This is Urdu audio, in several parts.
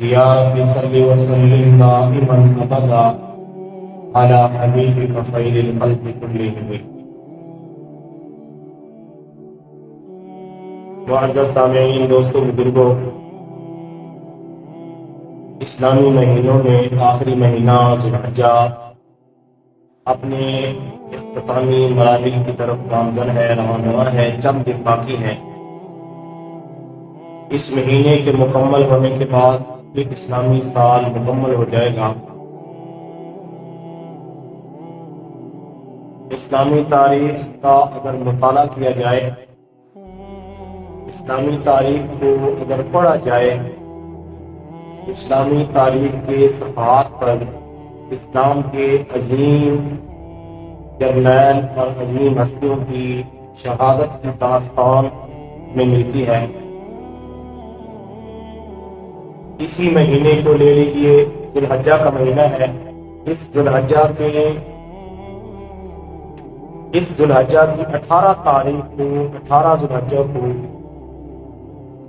یا رب صل وسلم دائما ابدا علی حبیبک خیر الخلق کلہم۔ معزز سامعین، دوستوں، بزرگوں، اسلامی مہینوں میں آخری مہینہ ذوالحجہ اپنے اختتامی مراحل کی طرف گامزن ہے، رواں ہے، چند دن باقی ہیں۔ اس مہینے کے مکمل ہونے کے بعد ایک اسلامی سال مکمل ہو جائے گا۔ اسلامی تاریخ کا اگر مطالعہ کیا جائے، اسلامی تاریخ کو اگر پڑھا جائے، اسلامی تاریخ کے صفحات پر اسلام کے عظیم جرنیل اور عظیم ہستیوں کی شہادت کی داستان میں ملتی ہے۔ اسی مہینے کو لے لیجیے، ذوالحجہ کا مہینہ ہے۔ اس ذوالحجہ کی 18 ذوالحجہ کو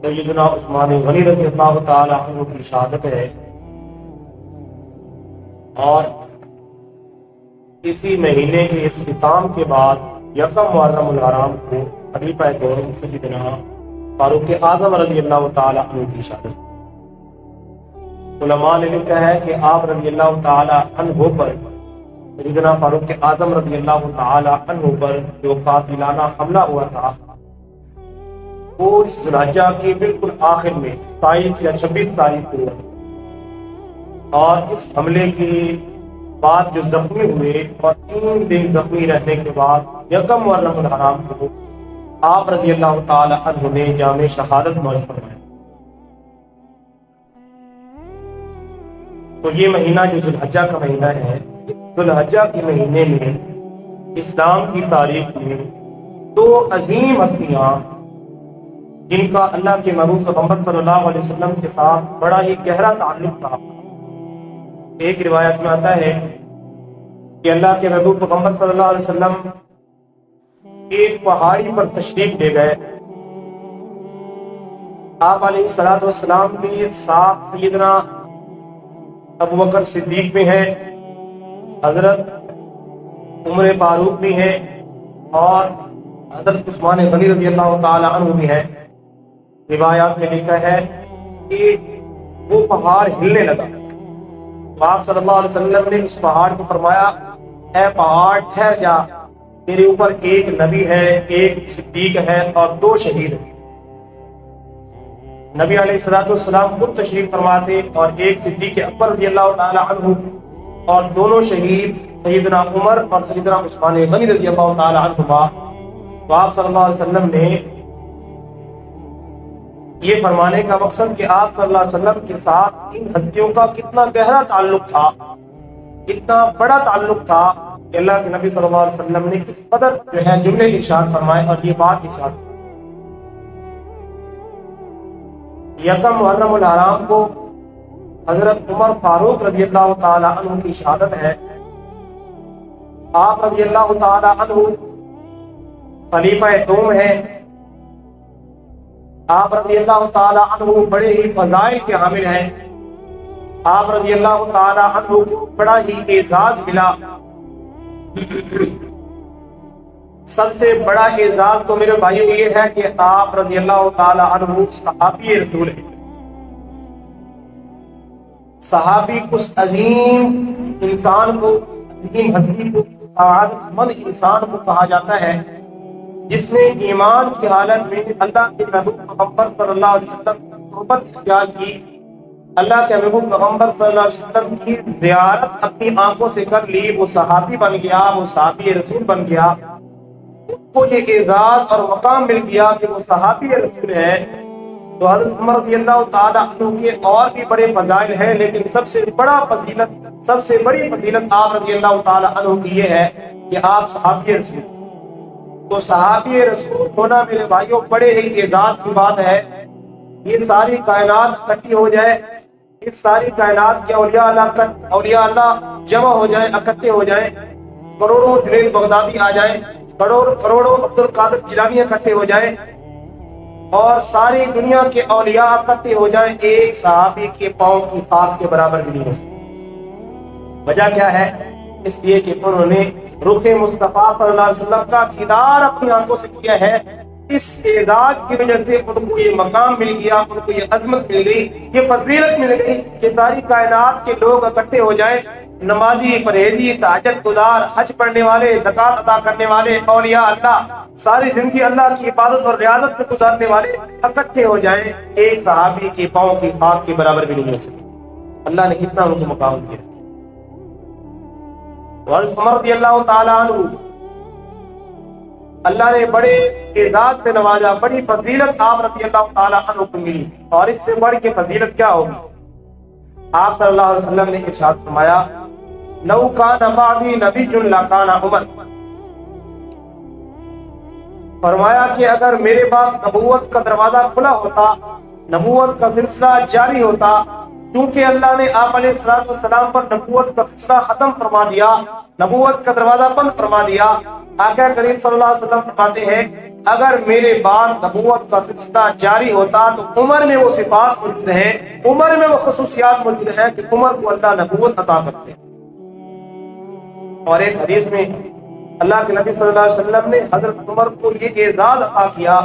سیدنا عثمان غنی رضی اللہ تعالی عنہ کی شہادت ہے، اور اسی مہینے کے اختتام کے بعد یکم محرم الحرام کو خلیفہ دوم سیدنا فاروق اعظم رضی اللہ تعالی عنہ کی شہادت۔ علماء نے لکھا ہے کہ آپ رضی اللہ تعالی عنہ پر، سیدنا فاروق اعظم رضی اللہ تعالی عنہ پر جو قاتلانہ حملہ ہوا تھا، وہ اس ذوالحجہ کے بالکل آخر میں 27 یا 26 تاریخ کو ہوا، اور اس حملے کے بعد جو زخمی ہوئے اور 3 دن زخمی رہنے کے بعد یکم محرم الحرام کو آپ رضی اللہ تعالی عنہ نے جام شہادت نوش فرمایا۔ تو یہ مہینہ جو ذوالحجہ کا مہینہ ہے، اس ذوالحجہ کے مہینے میں اسلام کی تاریخ میں 2 عظیم ہستیاں، جن کا اللہ کے محبوب پیغمبر صلی اللہ علیہ وسلم کے ساتھ بڑا ہی گہرا تعلق تھا۔ ایک روایت میں آتا ہے کہ اللہ کے محبوب پیغمبر صلی اللہ علیہ وسلم ایک پہاڑی پر تشریف لے گئے۔ آپ علیہ الصلوۃ والسلام کے ساتھ سیدنا ابو بکر صدیق بھی ہیں، حضرت عمر فاروق بھی ہیں، اور حضرت عثمان غنی رضی اللہ تعالی عنہ بھی ہیں۔ روایات میں لکھا ہے کہ وہ پہاڑ ہلنے لگا، تو آپ صلی اللہ علیہ وسلم نے اس پہاڑ کو فرمایا، اے پہاڑ ٹھہر جا، تیرے اوپر ایک نبی ہے، ایک صدیق ہے اور 2 شہید ہیں۔ نبی علیہ الصلوۃ والسلام خود تشریف فرما تھے، اور ایک صدیق اکبر رضی اللہ تعالی عنہ، اور دونوں شہید سیدنا عمر اور سیدنا عثمان غنی رضی اللہ تعالی عنہما۔ تو آپ صلی اللہ علیہ وسلم نے یہ فرمانے کا مقصد کہ آپ صلی اللہ علیہ وسلم کے ساتھ ان ہستیوں کا کتنا گہرا تعلق تھا، اتنا بڑا تعلق تھا کہ اللہ کے نبی صلی اللہ علیہ وسلم نے اس قدر جو ہے جملے ارشاد فرمائے، اور یہ بات ارشاد فرمائے۔ یکم محرم الحرام کو حضرت عمر فاروق رضی اللہ تعالی عنہ کی شہادت ہے۔ آپ رضی اللہ تعالی عنہ خلیفہ دوم ہیں۔ آپ رضی اللہ تعالی عنہ بڑے ہی فضائل کے حامل ہیں۔ آپ رضی اللہ تعالی عنہ کو بڑا ہی اعزاز ملا۔ سب سے بڑا اعزاز تو میرے بھائیو یہ ہے کہ آپ رضی اللہ تعالی عنہ صحابی رسول ہیں۔ صحابی اس عظیم انسان کو، عظیم ہستی کو، سعادت مند انسان کو کہا جاتا ہے جس نے ایمان کی حالت میں اللہ کے محبوب پیغمبر صلی اللہ علیہ وسلم کی صحبت اختیار کی، اللہ کے محبوب پیغمبر صلی اللہ علیہ وسلم کی زیارت اپنی آنکھوں سے کر لی، وہ صحابی بن گیا، وہ صحابی رسول بن گیا۔ کو یہ اعزاز اور مقام مل گیا کہ وہ صحابی رسول ہے۔ تو حضرت عمر رضی اللہ تعالی عنہ کے اور بھی بڑے فضائل ہیں، لیکن سب سے بڑی فضیلت آپ رضی اللہ تعالی عنہ کی یہ ہے کہ آپ صحابی رسول۔ تو صحابی رسول ہونا میرے بھائیوں بڑے ہی اعزاز کی بات ہے۔ یہ ساری کائنات اکٹھی ہو جائے، اس ساری کائنات کے اولیاء اللہ جمع ہو جائیں، اکٹھے ہو جائیں، کروڑوں جنید بغدادی آ جائیں، کروڑوں عبد القادر جیلانی اکٹھے ہو جائیں، اور ساری دنیا کے اولیاء اکٹھے ہو جائیں ایک صحابی کے پاؤں کی خاک کے برابر بھی نہیں ہو سکتے۔ وجہ کیا ہے؟ اس لیے کہ انہوں نے رخ مصطفیٰ صلی اللہ علیہ وسلم کا دیدار اپنی آنکھوں سے کیا ہے۔ اس اعزاز کی وجہ سے ان کو یہ مقام مل گیا، ان کو یہ عظمت مل گئی، یہ فضیلت مل گئی کہ ساری کائنات کے لوگ اکٹھے ہو جائیں، نمازی، پرہیزی، تہجد گزار، حج پڑھنے والے، زکوٰۃ ادا کرنے والے، اولیاء اللہ، ساری زندگی اللہ کی عبادت اور ریاضت میں گزارنے والے اکٹھے ہو جائیں ایک صحابی کے پاؤں کی خاک کے برابر بھی نہیں ہو سکے۔ اللہ نے کتنا ان کو مقام دیا۔ حضرت عمر رضی اللہ تعالیٰ عنہ، اللہ نے بڑے اعزاز سے نوازا، بڑی فضیلت آپ رضی اللہ تعالیٰ عنہ کو ملی، اور اس سے بڑھ کے فضیلت کیا ہوگی؟ آپ صلی اللہ علیہ وسلم نے ارشاد فرمایا، لو کان بعدی نبی لکان عمر، فرمایا کہ اگر میرے بعد نبوت کا دروازہ کھلا ہوتا، نبوت کا سلسلہ جاری ہوتا، کیونکہ اللہ نے آپ علیہ السلام پر نبوت کا سلسلہ ختم فرما دیا، نبوت کا دروازہ بند فرما دیا۔ آقا کریم صلی اللہ علیہ وسلم فرماتے ہیں اگر میرے بعد نبوت کا سلسلہ جاری ہوتا تو عمر میں وہ صفات موجود ہیں، عمر میں وہ خصوصیات موجود ہیں کہ عمر کو اللہ نبوت عطا کرتے ہیں۔ اور ایک حدیث میں اللہ کے نبی صلی اللہ علیہ وسلم نے حضرت عمر کو یہ اعزاز عطا کیا،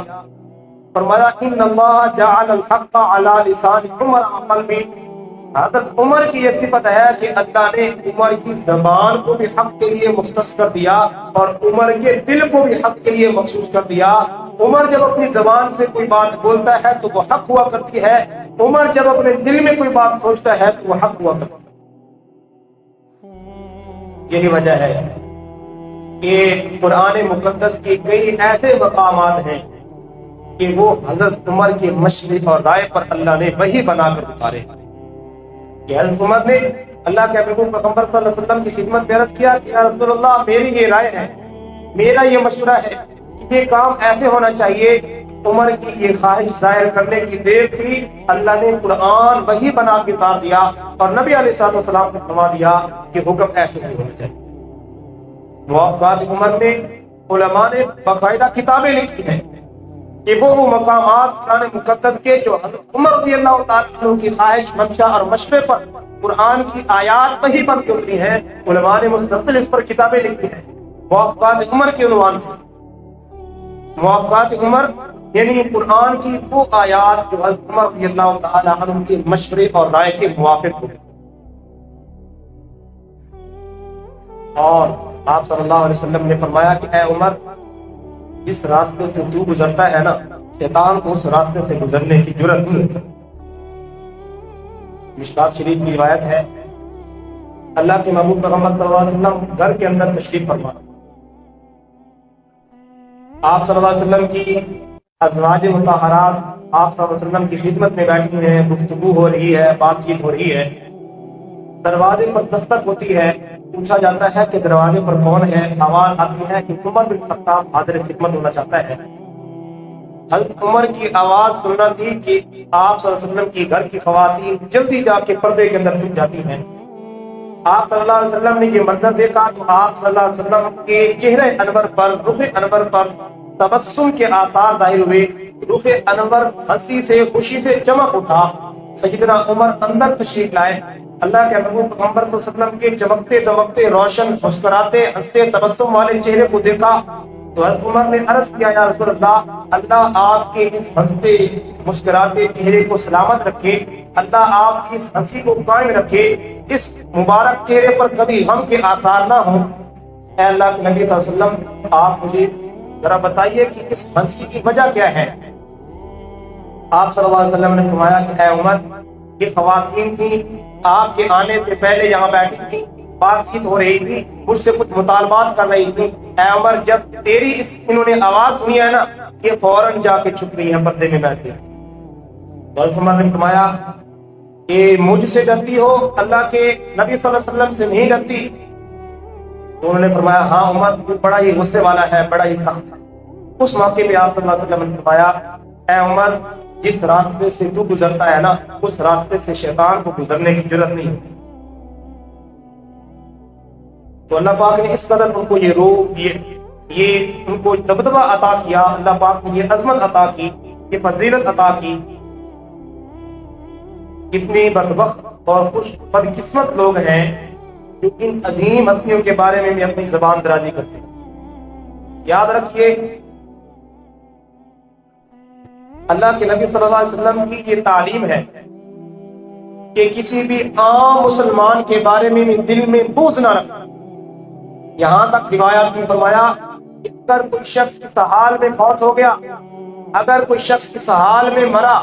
فرمایا ان اللہ جعل الحق علی لسان عمر قلبی، حضرت عمر کی یہ صفت ہے کہ اللہ نے عمر کی زبان کو بھی حق کے لیے مختص کر دیا اور عمر کے دل کو بھی حق کے لیے مخصوص کر دیا۔ عمر جب اپنی زبان سے کوئی بات بولتا ہے تو وہ حق ہوا کرتی ہے، عمر جب اپنے دل میں کوئی بات سوچتا ہے تو وہ حق ہوا کرتی ہے۔ یہی وجہ ہے کہ قرآن مقدس کے کئی ایسے مقامات ہیں کہ وہ حضرت عمر کے مشورے اور رائے پر اللہ نے وحی بنا کر اتارے۔ کہ حضرت عمر نے اللہ کے محبوب پیغمبر صلی اللہ علیہ وسلم کی خدمت میں عرض کیا کہ یا رسول اللہ میری یہ رائے ہے، میرا یہ مشورہ ہے کہ یہ کام ایسے ہونا چاہیے۔ عمر کی یہ خواہش ظاہر کرنے کی دیر تھی، اللہ نے قرآن وحی بنا کے اتار دیا اور نبی علیہ السلام کو فرما دیا کہ حکم ایسے ہی ہونا چاہیے۔ موافقات عمر میں علماء نے باقاعدہ کتابیں لکھی ہیں کہ وہ مقامات قرآن مقدس کے جو حضرت عمر رضی اللہ تعالیٰ عنہ کی خواہش، منشا اور مشورے پر قرآن کی آیات وحی بن کے اتری ہیں، علماء نے مستقل اس پر کتابیں لکھی ہیں موافقات عمر کے عنوان سے۔ موافقات عمر یعنی قرآن کی وہ آیات جو حضرت عمر رضی اللہ تعالیٰ عنہ کے مشورے اور رائے کے موافق ہو۔ اور آپ صلی اللہ علیہ وسلم نے فرمایا کہ اے عمر، جس راستے سے تو گزرتا ہے نا، شیطان کو اس راستے سے گزرنے کی جرأت نہیں ہوتی۔ مشکات شریف کی روایت ہے، اللہ کے محبوب پیغمبر صلی اللہ علیہ وسلم گھر کے اندر تشریف فرما، آپ صلی اللہ علیہ وسلم کی ازواج مطہرات آپ صلی اللہ علیہ وسلم کی خدمت میں بیٹھی ہیں، گفتگو ہو رہی ہے، بات چیت ہو رہی ہے، دروازے پر دستک ہوتی ہے، پوچھا جاتا ہے کہ دروازے پر کون ہے، آواز آتی ہے کہ عمر بن خطاب حاضر خدمت ہونا چاہتا ہے۔ حضرت عمر کی آواز سننا تھی کہ آپ صلی اللہ علیہ وسلم کی گھر کی خواتین جلدی جا کے پردے کے اندر چھپ جاتی ہیں۔ آپ صلی اللہ علیہ وسلم نے یہ منظر دیکھا تو آپ صلی اللہ علیہ وسلم کے چہرے انور پر، رخ انور پر تبسم کے آثار ظاہر ہوئے، رخ انور ہنسی سے، خوشی سے چمک اٹھا۔ سیدنا عمر اندر تشریف لائے، اللہ کے محبوب پیغمبر صلی اللہ علیہ وسلم کے چمکتے دمکتے روشن مسکراتے ہنستے تبسم والے چہرے کو دیکھا تو حضرت عمر نے عرض کیا یا رسول اللہ، اللہ آپ کے اس ہنستے مسکراتے چہرے کو سلامت رکھے، اللہ آپ کی اس ہنسی کو قائم رکھے، اس مبارک چہرے پر کبھی غم کے آثار نہ ہوں۔ اے اللہ کے نبی صلی اللہ علیہ وسلم، آپ مجھے ذرا بتائیے کہ اس ہنسی کی وجہ کیا ہے۔ آپ صلی اللہ علیہ وسلم نے فرمایا کہ اے عمر، یہ خواتین تھیں، آپ کے آنے سے پہلے یہاں بیٹھی تھی، بات چیت ہو رہی تھی، مجھ سے کچھ مطالبات کر رہی تھی۔ اے عمر، جب تیری اس انہوں نے آواز سنی ہے نا، یہ فوراً جا کے چھپ گئی ہیں، پردے میں بیٹھ گئی۔ حضرت عمر نے فرمایا کہ مجھ سے ڈرتی ہو، اللہ کے نبی صلی اللہ علیہ وسلم سے نہیں ڈرتی؟ تو انہوں نے فرمایا ہاں عمر، تو بڑا ہی غصے والا ہے، بڑا ہی سخت ہے۔ اس موقع پہ آپ صلی اللہ علیہ وسلم نے فرمایا اے عمر، جس راستے سے تو گزرتا ہے نا، اس راستے سے شیطان کو گزرنے کی جرأت نہیں ہوتی۔ تو اللہ پاک نے اس قدر ان کو یہ ان کو دبدبہ عطا کیا، اللہ پاک نے یہ عظمت عطا کی یہ فضیلت عطا کی، کتنی بدبخت اور خوش بدقسمت لوگ ہیں جو ان عظیم ہستیوں کے بارے میں بھی اپنی زبان درازی کرتے ہیں۔ یاد رکھیے اللہ کے نبی صلی اللہ علیہ وسلم کی یہ تعلیم ہے کہ کسی بھی عام مسلمان کے بارے میں بھی دل میں بغض نہ رکھنا۔ یہاں تک روایات میں فرمایا کہ اگر کوئی شخص اس حال میں فوت ہو گیا، اگر کوئی شخص اس حال میں مرا،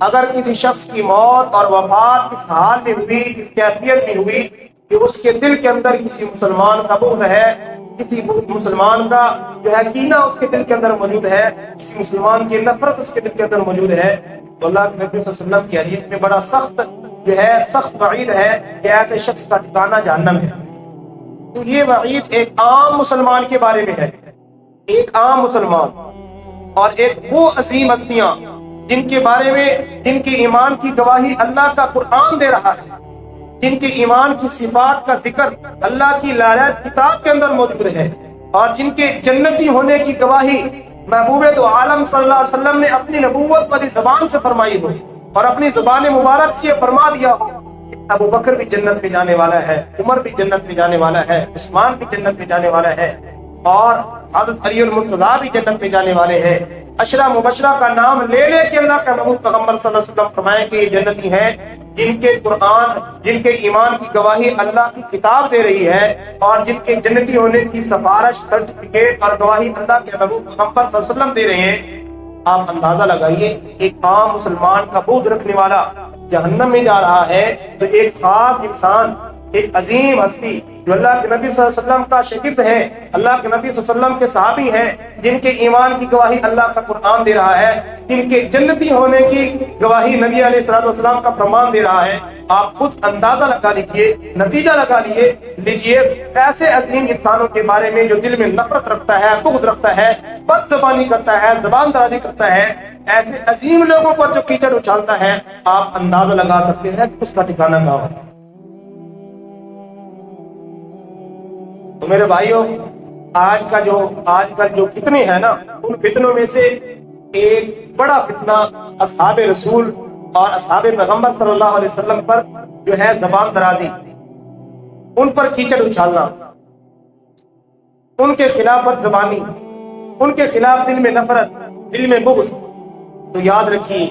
اگر کسی شخص کی موت اور وفات اس حال میں ہوئی، اس کیفیت میں ہوئی کہ اس کے دل کے اندر کسی مسلمان کا بغض ہے، کسی مسلمان کا جو ہے کینہ اس کے دل کے اندر موجود ہے، کسی مسلمان کی نفرت اس کے دل کے اندر موجود ہے، تو اللہ کے نبی صلی اللہ علیہ وسلم کی حدیث میں بڑا سخت جو ہے سخت وعید ہے کہ ایسے شخص کا ٹھکانہ جہنم ہے۔ تو یہ وعید ایک عام مسلمان کے بارے میں ہے، ایک عام مسلمان، اور ایک وہ عظیم ہستیاں جن کے بارے میں جن کے ایمان کی گواہی اللہ کا قرآن دے رہا ہے، جن کے ایمان کی صفات کا ذکر اللہ کی لارب کتاب کے اندر موجود ہے، اور جن کے جنتی ہونے کی گواہی محبوب تو عالم صلی اللہ علیہ وسلم نے اپنی نبوت والی زبان سے فرمائی ہو اور اپنی زبان مبارک سے فرما دیا ہو کہ ابو بکر بھی جنت میں جانے والا ہے، عمر بھی جنت میں جانے والا ہے، عثمان بھی جنت میں جانے والا ہے، اور حضرت علی المرتضیٰ بھی جنت میں جانے والے ہیں۔ عشرہ مبشرہ کا نام لے لے کے اللہ کا محبوب پیغمبر صلی اللہ علیہ وسلم فرمائے کہ یہ جنتی ہیں جن کے قرآن، جن کے ایمان کی گواہی اللہ کی کتاب دے رہی ہے، اور جن کے جنتی ہونے کی سفارش، سرٹیفکیٹ اور گواہی اللہ کے محبوب پیغمبر صلی اللہ علیہ وسلم دے رہے ہیں۔ آپ اندازہ لگائیے ایک عام مسلمان کا بغض رکھنے والا جہنم میں جا رہا ہے، تو ایک خاص انسان، ایک عظیم ہستی جو اللہ کے نبی صلی اللہ علیہ وسلم کا شاگرد ہے، اللہ کے نبی صلی اللہ علیہ وسلم کے صحابی ہیں، جن کے ایمان کی گواہی اللہ کا قرآن دے رہا ہے، جن کے جنتی ہونے کی گواہی نبی علیہ الصلوۃ والسلام کا فرمان دے رہا ہے، آپ خود اندازہ لگا لیجئے، نتیجہ لگا لیجئے ایسے عظیم انسانوں کے بارے میں جو دل میں نفرت رکھتا ہے، بغض رکھتا ہے، بد زبانی کرتا ہے، زبان درازی کرتا ہے، ایسے عظیم لوگوں پر جو کیچڑ اچھالتا ہے، آپ اندازہ لگا سکتے ہیں کہ اس کا ٹھکانہ کہاں ہے۔ تو میرے بھائیوں، آج کل جو فتنے ہیں نا، ان فتنوں میں سے ایک بڑا فتنہ اصحاب رسول اور اصحاب پیغمبر صلی اللہ علیہ وسلم پر جو ہے زبان درازی، ان پر کیچڑ اچھالنا، ان کے خلاف بد زبانی، ان کے خلاف دل میں نفرت، دل میں بغض۔ تو یاد رکھیے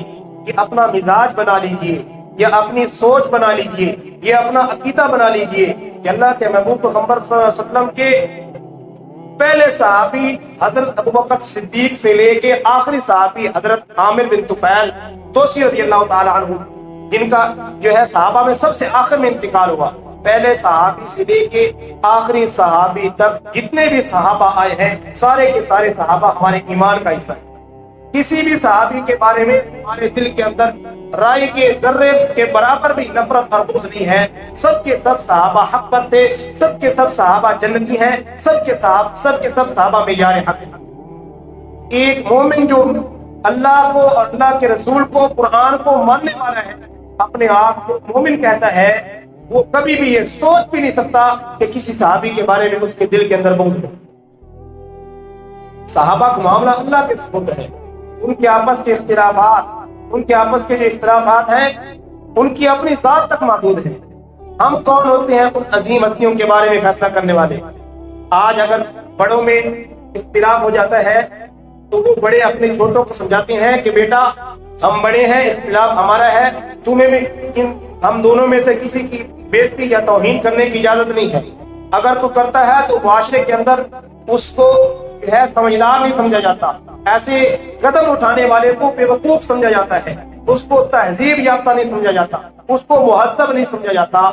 کہ اپنا مزاج بنا لیجئے، یا اپنی سوچ بنا لیجئے، یہ اپنا عقیدہ بنا لیجئے کہ اللہ کے محبوب پیغمبر صلی اللہ علیہ وسلم کے پہلے صحابی حضرت ابوبکر صدیق سے لے کے آخری صحابی حضرت عامر بن طفیل دوسی رضی اللہ تعالی عنہ، جن کا جو ہے صحابہ میں سب سے آخر میں انتقال ہوا، پہلے صحابی سے لے کے آخری صحابی تک جتنے بھی صحابہ آئے ہیں، سارے کے سارے صحابہ ہمارے ایمان کا حصہ ہیں۔ کسی بھی صحابی کے بارے میں ہمارے دل کے اندر رائے کے ذرے کے برابر بھی نفرت اور بغض نہیں ہے۔ سب کے سب صحابہ حق پر تھے، سب کے سب صحابہ جنتی ہیں، سب کے سب صحابہ معیار حق ہیں۔ ایک مومن جو اللہ کو اور اللہ کے رسول کو، قرآن کو ماننے والا ہے، اپنے آپ کو مومن کہتا ہے، وہ کبھی بھی یہ سوچ بھی نہیں سکتا کہ کسی صحابی کے بارے میں اس کے دل کے اندر بغض ہو۔ صحابہ کا معاملہ اللہ کے سپرد ہے، ان کے آپس کے اختلافات، ان کے آپس کے جو اختلافات ہیں، ان کی اپنی ذات تک محدود ہیں۔ ہم کون ہوتے ہیں ان عظیم ہستیوں کے بارے میں فیصلہ کرنے والے؟ آج اگر بڑوں میں اختلاف ہو جاتا ہے تو وہ بڑے اپنے چھوٹوں کو سمجھاتے ہیں کہ بیٹا ہم بڑے ہیں، اختلاف ہمارا ہے، تمہیں بھی ہم دونوں میں سے کسی کی بےزتی یا توہین کرنے کی اجازت نہیں ہے۔ اگر تو کرتا ہے تو معاشرے کے اندر اس کو ہے سمجھدار نہیں سمجھا جاتا، ایسے قدم اٹھانے والے کو بے وقوف سمجھا جاتا ہے، اس کو تہذیب یافتہ نہیں سمجھا جاتا، اس کو مہذب نہیں سمجھا جاتا۔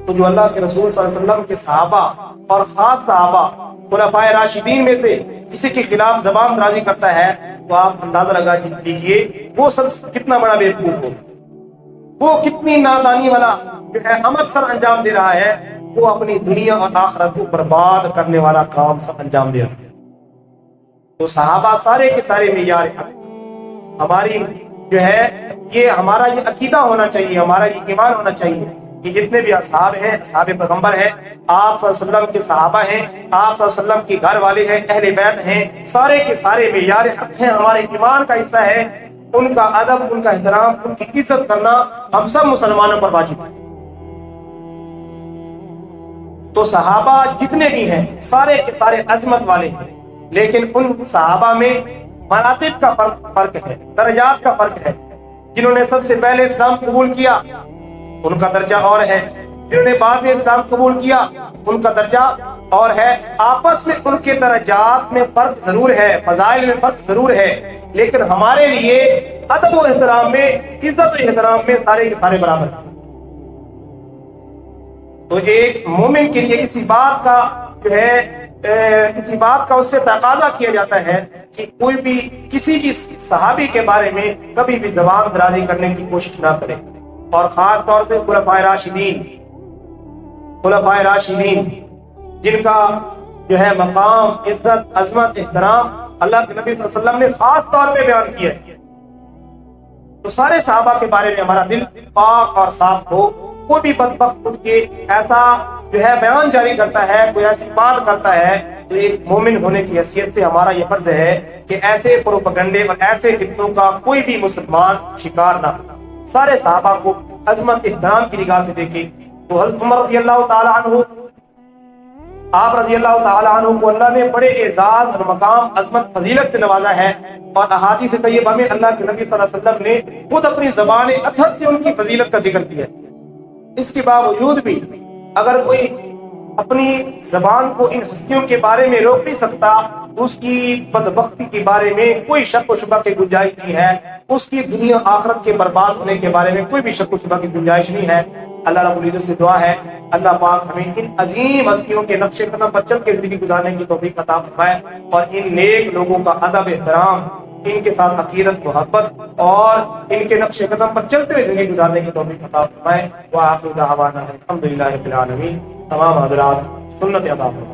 تو جو اللہ کے رسول صلی اللہ علیہ وسلم کے صحابہ اور خاص صحابہ خلفائے راشدین میں سے کسی کے خلاف زبان درازی کرتا ہے، تو آپ اندازہ لگا لیجئے وہ سب کتنا بڑا بیوقوف ہو، وہ کتنی نادانی والا جو ہے عمل سر انجام دے رہا ہے، وہ اپنی دنیا اور آخرت کو برباد کرنے والا کام سب انجام دے رہا ہے۔ تو صحابہ سارے کے سارے معیار حق، ہماری جو ہے یہ ہمارا یہ عقیدہ ہونا چاہیے، ہمارا یہ ایمان ہونا چاہیے کہ جتنے بھی اصحاب ہیں، اصحاب پیغمبر ہیں، آپ صلی اللہ علیہ وسلم کے صحابہ ہیں، آپ صلی اللہ علیہ وسلم کے گھر والے ہیں، اہل بیت ہیں، سارے کے سارے معیار حق ہیں، ہمارے ایمان کا حصہ ہے۔ ان کا ادب، ان کا احترام، ان کی عزت کرنا ہم سب مسلمانوں پر واجب ہے۔ تو صحابہ جتنے بھی ہیں سارے کے سارے عظمت والے ہیں، لیکن ان صحابہ میں مراتب کا فرق ہے، درجات کا فرق ہے۔ جنہوں نے سب سے پہلے اسلام قبول کیا ان کا درجہ اور ہے، جنہوں نے بعد میں اسلام قبول کیا ان کا درجہ اور ہے۔ آپس میں ان کے درجات میں فرق ضرور ہے، فضائل میں فرق ضرور ہے، لیکن ہمارے لیے ادب و احترام میں، عزت و احترام میں سارے کے سارے برابر ہیں۔ تو ایک مومن کے لیے اسی بات کا جو ہے اسی بات کا اس سے تقاضا کیا جاتا ہے کہ کوئی بھی کسی کی صحابی کے بارے میں کبھی بھی زبان درازی کرنے کی کوشش نہ کرے، اور خاص طور پہ خلفائے راشدین جن کا جو ہے مقام، عزت، عظمت، احترام اللہ کے نبی صلی اللہ علیہ وسلم نے خاص طور پہ بیان کیا ہے۔ تو سارے صحابہ کے بارے میں ہمارا دل پاک اور صاف ہو۔ کوئی بھی بدبخت اٹھ کے ایسا جو ہے بیان جاری کرتا ہے، کوئی ایسی بات کرتا ہے، تو ایک مومن ہونے کی حیثیت سے ہمارا یہ فرض ہے کہ ایسے پروپیگنڈے اور ایسے فتنوں کا کوئی بھی مسلمان شکار نہ ہو۔ سارے صحابہ کو عظمت، احترام کی نگاہ سے دیکھے تو حضرت عمر رضی اللہ تعالی عنہ، آپ رضی اللہ تعالی عنہ کو اللہ نے بڑے اعزاز اور مقام، عظمت، فضیلت سے نوازا ہے، اور احادیث طیبہ میں اللہ کے نبی صلی اللہ علیہ وسلم نے خود اپنی زبان اطہر سے ان کی فضیلت کا ذکر کیا ہے۔ اس کے باوجود بھی اگر کوئی اپنی زبان کو ان ہستیوں کے بارے میں روک نہیں سکتا تو اس کی بدبختی کے بارے میں کوئی شک و شبہ کی گنجائش نہیں ہے، اس کی دنیا آخرت کے برباد ہونے کے بارے میں کوئی بھی شک و شبہ کی گنجائش نہیں ہے۔ اللہ رب العزت سے دعا ہے اللہ پاک ہمیں ان عظیم ہستیوں کے نقش قدم پر چل کے زندگی گزارنے کی توفیق عطا فرمائے، اور ان نیک لوگوں کا ادب، احترام، ان کے ساتھ عقیدت، محبت اور ان کے نقش قدم پر چلتے ہوئے زندگی گزارنے کی توفیق عطا فرمائے۔ وآخر دعوانا الحمدللہ رب العالمین۔ تمام حضرات سنت عطا فرمائے۔